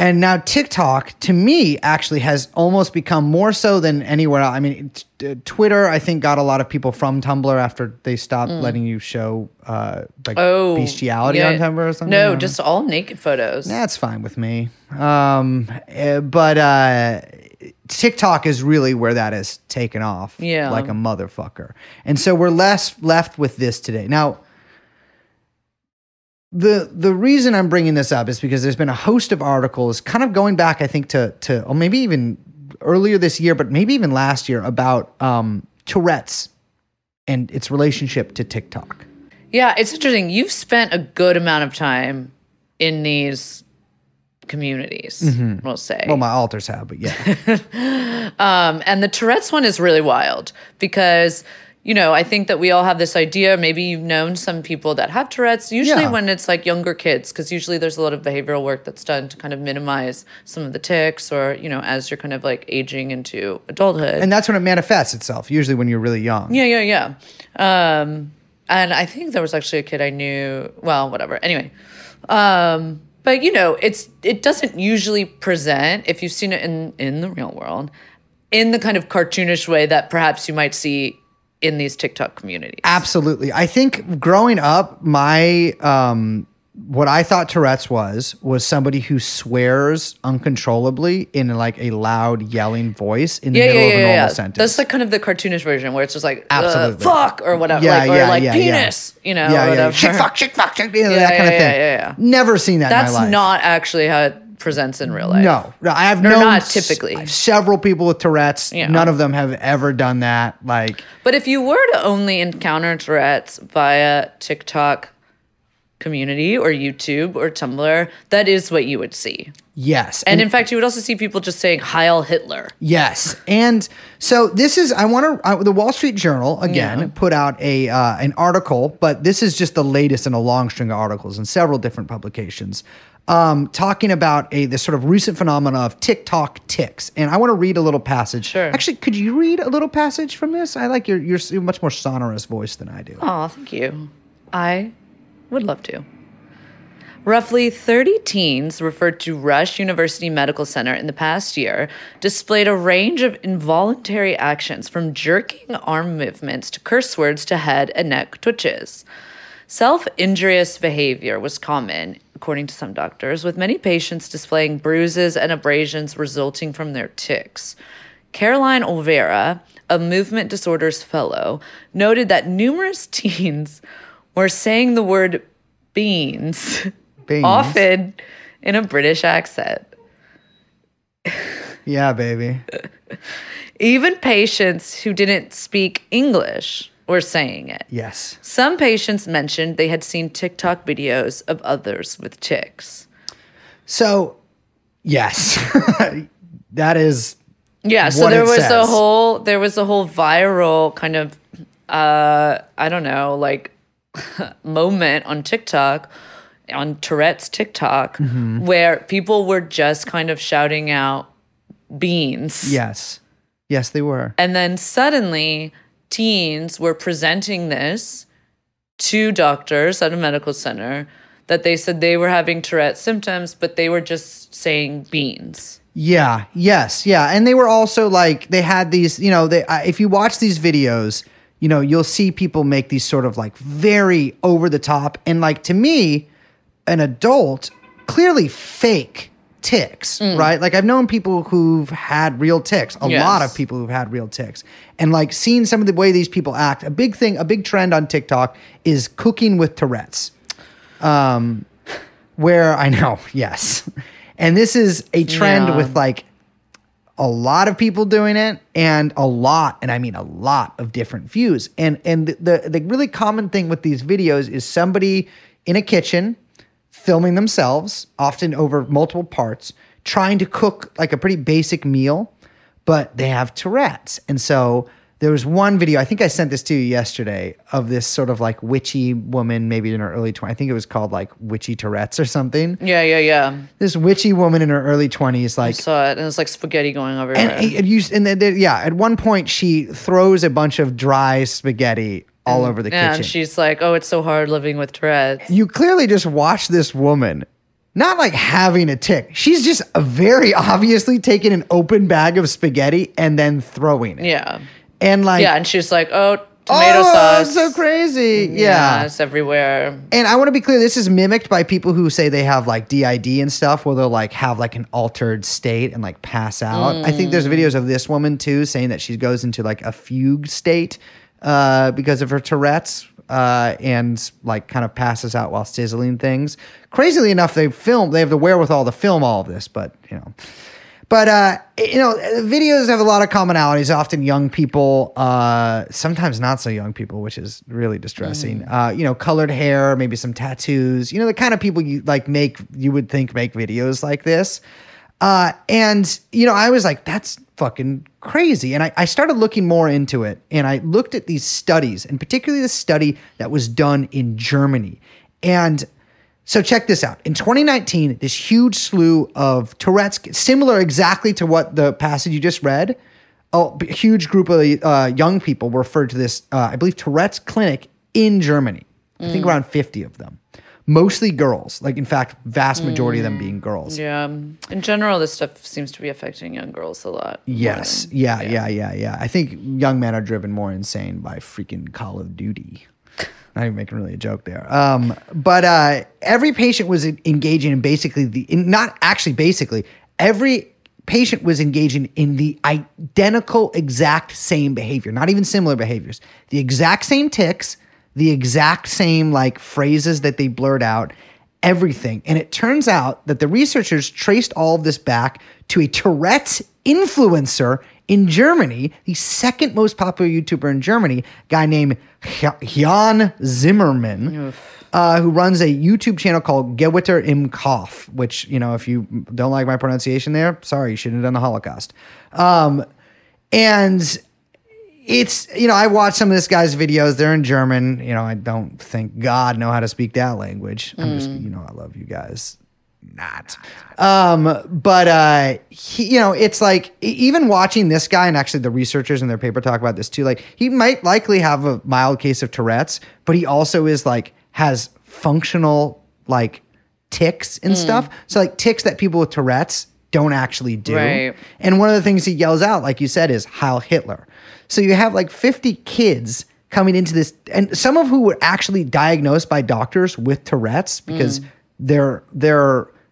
And now TikTok, to me, actually has almost become more so than anywhere else. I mean, Twitter, I think, got a lot of people from Tumblr after they stopped letting you show bestiality on Tumblr or something. No, just all naked photos. That's fine with me. But TikTok is really where that has taken off like a motherfucker. And so we're less left with this today. Now, the reason I'm bringing this up is because there's been a host of articles kind of going back, I think, to or maybe even earlier this year, but maybe even last year about Tourette's and its relationship to TikTok. Yeah, it's interesting. You've spent a good amount of time in these communities, we'll say. Well, my alters have, but yeah. And the Tourette's one is really wild because, you know, I think that we all have this idea. Maybe you've known some people that have Tourette's, usually when it's like younger kids, because usually there's a lot of behavioral work that's done to kind of minimize some of the tics or, you know, as you're kind of like aging into adulthood. And that's when it manifests itself, usually when you're really young. Yeah. And I think there was actually a kid I knew, well, whatever. Anyway. But, you know, it doesn't usually present, if you've seen it in the real world, in the kind of cartoonish way that perhaps you might see in these TikTok communities. Absolutely. I think growing up, my what I thought Tourette's was somebody who swears uncontrollably in like a loud yelling voice in the middle of a normal sentence. That's like kind of the cartoonish version where it's just like fuck or whatever, penis, you know, whatever. Shit, fuck, that kind of thing. Yeah. Never seen that in my life. That's not actually how it presents in real life. No, I have known not typically. Several people with Tourette's. Yeah. None of them have ever done that. But if you were to only encounter Tourette's via TikTok community or YouTube or Tumblr, that is what you would see. Yes. And in fact, you would also see people just saying Heil Hitler. Yes. And so this is, the Wall Street Journal, again, put out an article, but this is just the latest in a long string of articles in several different publications, talking about this sort of recent phenomena of TikTok tics. And I want to read a little passage. Sure. Actually, could you read a little passage from this? I like your much more sonorous voice than I do. Oh, thank you. I would love to. Roughly 30 teens referred to Rush University Medical Center in the past year displayed a range of involuntary actions from jerking arm movements to curse words to head and neck twitches. Self-injurious behavior was common, according to some doctors, with many patients displaying bruises and abrasions resulting from their tics. Caroline Olvera, a movement disorders fellow, noted that numerous teens were saying the word beans. Often in a British accent. Yeah, baby. Even patients who didn't speak English were saying it. Yes. Some patients mentioned they had seen TikTok videos of others with tics. So, yes. That is so there was a whole viral kind of I don't know, like moment on TikTok, on Tourette's TikTok, where people were just kind of shouting out beans. Yes, they were. And then suddenly teens were presenting this to doctors at a medical center that they said they were having Tourette's symptoms, but they were just saying beans. Yeah. And they were also like, they had these, you know, if you watch these videos, you know, you'll see people make these sort of like very over the top and like, to me, an adult, clearly fake tics, right? Like I've known people who've had real tics, a lot of people who've had real tics, and like seeing some of the way these people act. A big trend on TikTok is cooking with Tourette's, where I know, yes. And this is a trend with like a lot of people doing it and I mean a lot of different views. And the really common thing with these videos is somebody in a kitchen filming themselves, often over multiple parts, trying to cook like a pretty basic meal, but they have Tourette's. And so there was one video, I think I sent this to you yesterday, of this sort of like witchy woman, maybe in her early 20s. I think it was called like Witchy Tourette's or something. Yeah. This witchy woman in her early 20s, like, I saw it, and it's like spaghetti going everywhere. And at one point she throws a bunch of dry spaghetti all over the kitchen. And she's like, oh, it's so hard living with Tourette's. You clearly just watch this woman not like having a tic. She's just very obviously taking an open bag of spaghetti and then throwing it. Yeah. And like, yeah, and she's like, oh, tomato sauce. It's so crazy. Yeah. It's everywhere. And I want to be clear, this is mimicked by people who say they have like DID and stuff, where they'll like have like an altered state and like pass out. I think there's videos of this woman too saying that she goes into like a fugue state because of her Tourette's. And like kind of passes out while sizzling things. Crazily enough, they have the wherewithal to film all of this, but videos have a lot of commonalities, often young people, sometimes not so young people, which is really distressing. Colored hair, maybe some tattoos, the kind of people you would think make videos like this. I was like, that's fucking crazy. And I started looking more into it, and I looked at these studies, and particularly the study that was done in Germany. And so check this out. In 2019, this huge slew of Tourette's, similar exactly to what the passage you just read, a huge group of young people were referred to this, I believe, Tourette's clinic in Germany. I think around 50 of them. Mostly girls, like in fact, vast majority of them being girls. Yeah. In general, this stuff seems to be affecting young girls a lot. Yes. Yeah. I think young men are driven more insane by freaking Call of Duty. Not even making really a joke there. But every patient was engaging in every patient was engaging in the identical exact same behavior, not even similar behaviors. The exact same tics, the exact same like phrases that they blurt out, everything. And it turns out that the researchers traced all of this back to a Tourette's influencer in Germany, the second most popular YouTuber in Germany, a guy named Jan Zimmerman, who runs a YouTube channel called Gewitter im Kopf, which, if you don't like my pronunciation there, sorry, you shouldn't have done the Holocaust. And it's, I watched some of this guy's videos. They're in German. I don't think God know how to speak that language. I'm just, I love you guys. Not. It's like, even watching this guy, and actually the researchers in their paper talk about this too, like he might likely have a mild case of Tourette's, but he also is like, has functional like tics and stuff. So like tics that people with Tourette's don't actually do. Right. And one of the things he yells out, like you said, is Heil Hitler. So you have like 50 kids coming into this, and some of who were actually diagnosed by doctors with Tourette's because their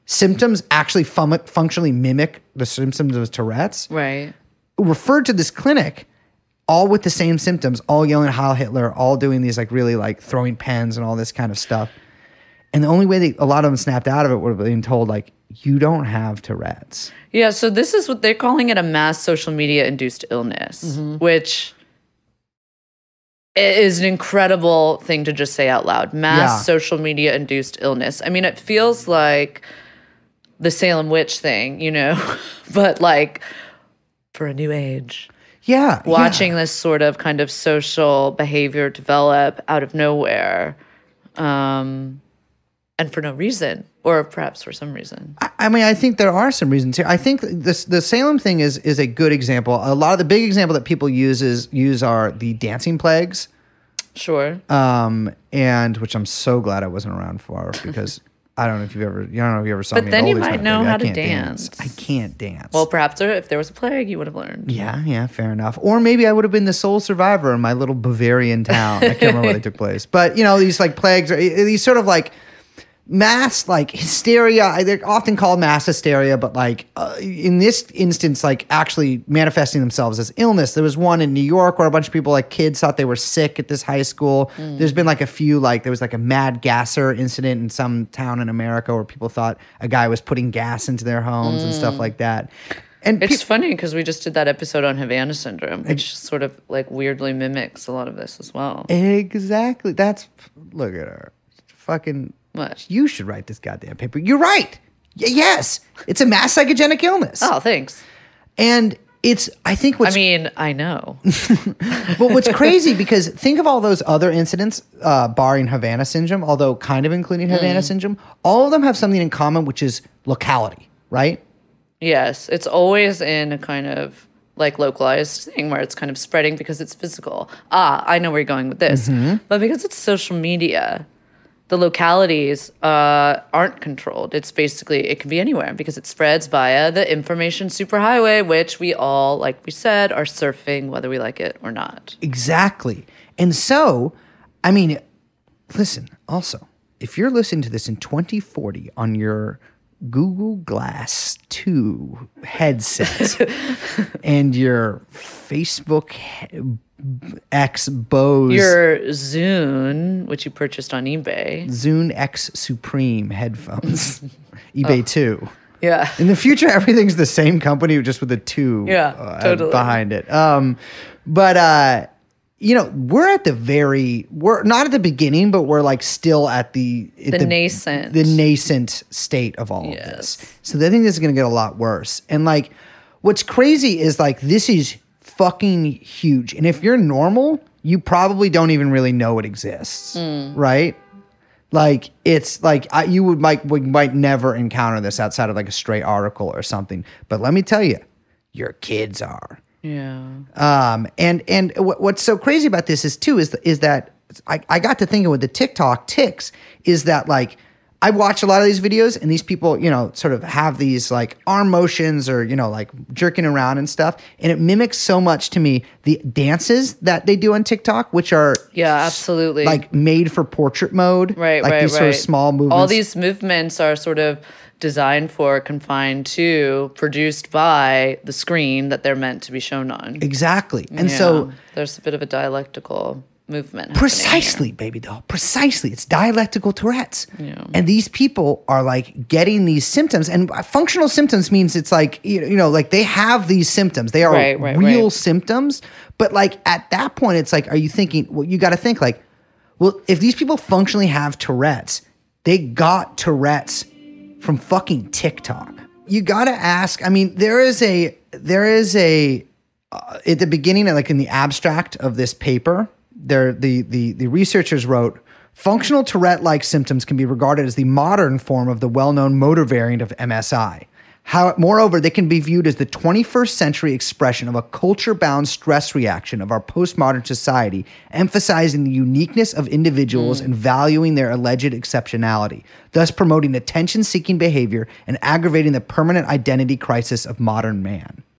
symptoms actually functionally mimic the symptoms of Tourette's. Right. Referred to this clinic, all with the same symptoms, all yelling Heil Hitler, all doing these like really like throwing pens and all this kind of stuff. And the only way a lot of them snapped out of it would have been told like, you don't have Tourette's. Yeah, so this is what they're calling it, a mass social media induced illness, which is an incredible thing to just say out loud. Mass social media induced illness. I mean, it feels like the Salem witch thing, but like for a new age. Yeah. Watching this sort of kind of social behavior develop out of nowhere. And for no reason, or perhaps for some reason. I think there are some reasons here. I think the Salem thing is a good example. A lot of the big example that people use are the dancing plagues. Sure. And which I'm so glad I wasn't around for, because I don't know if you ever saw me. But then you might know how to dance. I can't dance. Well, perhaps if there was a plague, you would have learned. Yeah, fair enough. Or maybe I would have been the sole survivor in my little Bavarian town. I can't remember where they took place. But these like plagues, these sort of like mass like hysteria. They're often called mass hysteria, but like in this instance, like actually manifesting themselves as illness. There was one in New York where a bunch of people, like kids, thought they were sick at this high school. There's been like a few, like there was like a mad gasser incident in some town in America where people thought a guy was putting gas into their homes and stuff like that. And it's funny because we just did that episode on Havana syndrome, which sort of like weirdly mimics a lot of this as well. Exactly. Look at her. Fucking... What? You should write this goddamn paper. You're right. Yes. It's a mass psychogenic illness. Oh, thanks. And I know. But what's crazy, because think of all those other incidents, barring Havana syndrome, although kind of including Havana syndrome, all of them have something in common, which is locality, right? Yes. It's always in a kind of like localized thing where it's kind of spreading because it's physical. I know where you're going with this. But because it's social media, the localities aren't controlled. It's basically, it can be anywhere because it spreads via the information superhighway, which we all, like we said, are surfing whether we like it or not. Exactly. And so, I mean, listen, also, if you're listening to this in 2040 on your Google Glass 2 headset and your Facebook X Bose, your Zune, which you purchased on eBay, Zune X Supreme headphones, eBay 2. Yeah. In the future, everything's the same company, just with a 2 totally. behind it. But you know, we're not at the beginning, but we're like still at the nascent state of all of this. So I think this is going to get a lot worse. And like, what's crazy is like, this is fucking huge. And if you're normal, you probably don't even really know it exists, right? Like, it's like we might never encounter this outside of like a stray article or something. But let me tell you, your kids are. Yeah. And what's so crazy about this is that I got to thinking with the TikTok ticks is that like I watch a lot of these videos and these people, you know, sort of have these like arm motions or, you know, like jerking around and stuff. And it mimics so much to me the dances that they do on TikTok, which are absolutely like made for portrait mode. Right, like these sort of small movements. All these movements are sort of designed for, confined to, produced by the screen that they're meant to be shown on. Exactly. And so there's a bit of a dialectical movement. Precisely, baby doll. Precisely. It's dialectical Tourette's. Yeah. And these people are like getting these symptoms. And functional symptoms means it's like, you know, like they have these symptoms. They are real symptoms. But like at that point, it's like, are you thinking, well, you got to think like, well, if these people functionally have Tourette's, they got Tourette's from fucking TikTok. You got to ask, I mean, there is a at the beginning, like in the abstract of this paper, the researchers wrote, functional Tourette-like symptoms can be regarded as the modern form of the well-known motor variant of MSI. Moreover, they can be viewed as the 21st century expression of a culture-bound stress reaction of our postmodern society, emphasizing the uniqueness of individuals and valuing their alleged exceptionality, thus promoting attention-seeking behavior and aggravating the permanent identity crisis of modern man.